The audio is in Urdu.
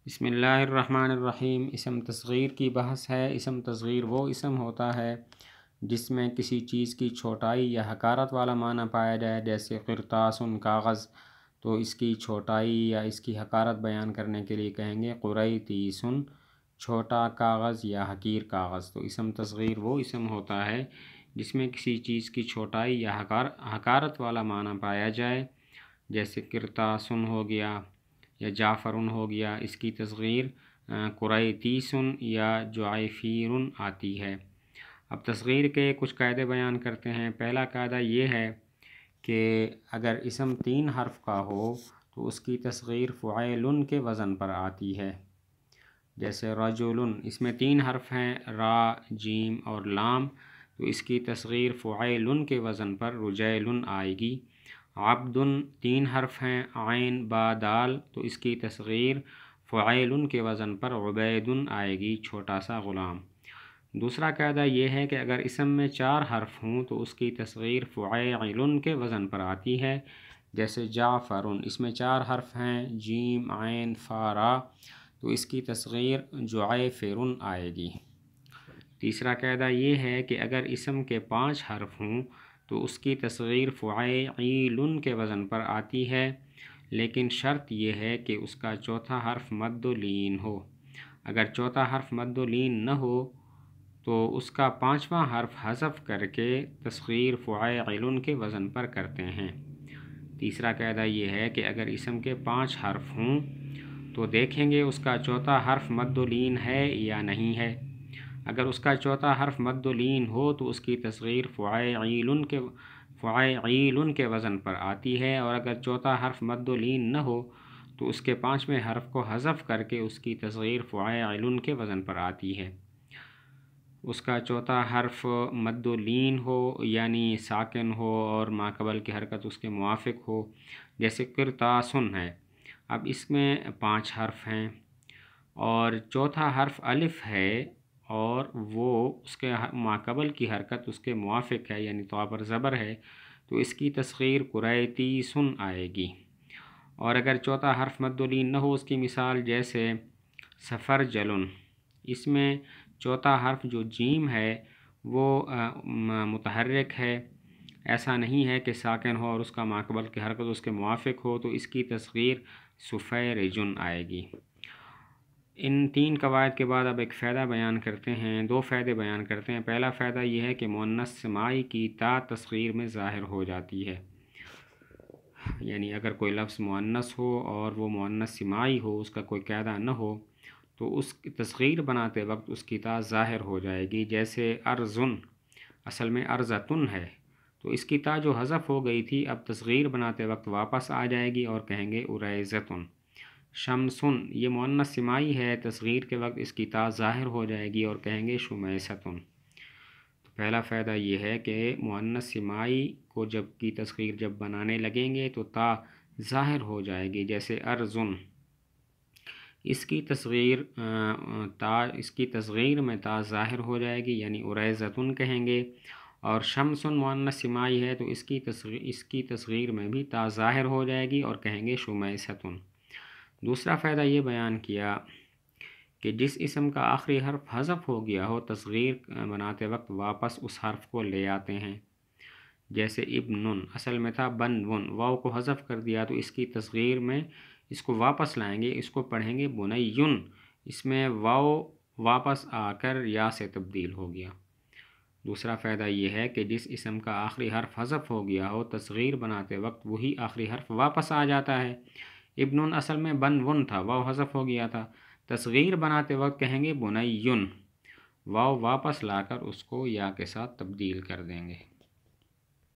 بسم اللہ الرحمن الرحیم۔ اسم تصغیر کی بحث ہے۔ اسم تصغیر وہ اسم ہوتا ہے جس میں کسی چیز کی چھوٹائی یا حقارت والا معنی پایا جائے، جیسے قرطاس کاغذ، تو اس کی چھوٹائی یا اس کی حقارت بیان کرنے کے لیے کہیں گے قریطیس، چھوٹا کاغذ یا حقیر کاغذ۔ تو اسم تصغیر وہ اسم ہوتا ہے جس میں کسی چیز کی چھوٹائی یا حقارت والا معنی پایا جائے، جیسے قرطاس ہو گیا یا جعفر ہو گیا، اس کی تصغیر قریطیس یا جعفیر آتی ہے۔ اب تصغیر کے کچھ قاعدے بیان کرتے ہیں۔ پہلا قاعدہ یہ ہے کہ اگر اسم 3 حرف کا ہو تو اس کی تصغیر فعیل کے وزن پر آتی ہے، جیسے رجل، اس میں 3 حرف ہیں، را، جیم اور لام، تو اس کی تصغیر فعیل کے وزن پر رجیل آئے گی۔ عبد 3 حرف ہیں، عین، با، دال، تو اس کی تصغیر فعیل کے وزن پر عبید آئے گی، چھوٹا سا غلام۔ دوسرا قاعدہ یہ ہے کہ اگر اسم میں 4 حرف ہوں تو اس کی تصغیر فعیل کے وزن پر آتی ہے، جیسے جعفر، اس میں 4 حرف ہیں، جیم، عین، فا، را، تو اس کی تصغیر جعیفر آئے گی۔ تیسرا قاعدہ یہ ہے کہ اگر اسم کے 5 حرف ہوں تو اس کی تصغیر فعیل کے وزن پر آتی ہے، لیکن شرط یہ ہے کہ اس کا چوتھا حرف مد و لین ہو۔ اگر چوتھا حرف مد و لین نہ ہو تو اس کا 5واں حرف حذف کر کے تصغیر فعیل کے وزن پر کرتے ہیں۔ تیسرا قاعدہ یہ ہے کہ اگر اسم کے 5 حرف ہوں تو دیکھیں گے اس کا چوتھا حرف مد و لین ہے یا نہیں ہے۔ اگر اس کا چوتھا حرف مد و لین ہو تو اس کی تصغیر فعیل کے وزن پر آتی ہے، اور اگر چوتھا حرف مد و لین نہ ہو تو اس کے 5ویں حرف کو حذف کر کے اس کی تصغیر فعیل کے وزن پر آتی ہے۔ اس کا چوتھا حرف مد و لین ہو یعنی ساکن ہو اور ماقبل کی حرکت اس کے موافق ہو، جیسے قرطاسن ہے۔ اب اس میں 5 حرف ہیں اور چوتھا حرف الف ہے اور وہ اس کے ماقبل کی حرکت اس کے موافق ہے، یعنی طا پر زبر ہے، تو اس کی تصغیر قریطیسن آئے گی۔ اور اگر چوتھا حرف مد و لین نہ ہو، اس کی مثال جیسے سفرجلن، اس میں چوتھا حرف جو جیم ہے وہ متحرک ہے، ایسا نہیں ہے کہ ساکن ہو اور اس کا ماقبل کی حرکت اس کے موافق ہو، تو اس کی تصغیر سفیرجن آئے گی۔ ان 3 قواعد کے بعد اب ایک فائدہ بیان کرتے ہیں، 2 فائدے بیان کرتے ہیں۔ پہلا فائدہ یہ ہے کہ مؤنث سماعی کی تا تصغیر میں ظاہر ہو جاتی ہے، یعنی اگر کوئی لفظ مؤنث ہو اور وہ مؤنث سماعی ہو، اس کا کوئی قاعدہ نہ ہو، تو اس کی تصغیر بناتے وقت اس کی تا ظاہر ہو جائے گی، جیسے ارزن اصل میں ارزتن ہے، تو اس کی تا جو حذف ہو گئی تھی اب تصغیر بناتے وقت واپس آ جائے گی اور کہیں گے اریزتن۔ شمسن یہ مؤنث سماعی ہے، تصغیر کے وقت اس کی تا ظاہر ہو جائے گی اور کہیں گے شمیستن۔ تو پہلا فائدہ یہ ہے کہ مؤنث سماعی کو کی تصغیر جب بنانے لگیں گے تو تا ظاہر ہو جائے گی، جیسے ارزن، اس کی تصغیر میں تا ظاہر ہو جائے گی، یعنی اریزتن کہیں گے۔ اور شمسن مؤنث سماعی ہے تو اس کی تصغیر میں بھی تا ظاہر ہو جائے گی اور کہیں گے شمیستن۔ دوسرا فائدہ یہ بیان کیا کہ جس اسم کا آخری حرف حذف ہو گیا ہو، تصغیر بناتے وقت واپس اس حرف کو لے آتے ہیں، جیسے ابن اصل میں تھا بنون، واو کو حذف کر دیا تو اس کی تصغیر میں اس کو واپس لائیں گے، اس کو پڑھیں گے بنیون، اس میں واو واپس آ کر یا سے تبدیل ہو گیا۔ دوسرا فائدہ یہ ہے کہ جس اسم کا آخری حرف حذف ہو گیا ہو، تصغیر بناتے وقت وہی آخری حرف واپس آ جاتا ہے۔ ابن اصل میں بنون تھا، واو حذف ہو گیا تھا، تصغیر بناتے وقت کہیں گے بنیون، واو واپس لا کر اس کو یا کے ساتھ تبدیل کر دیں گے۔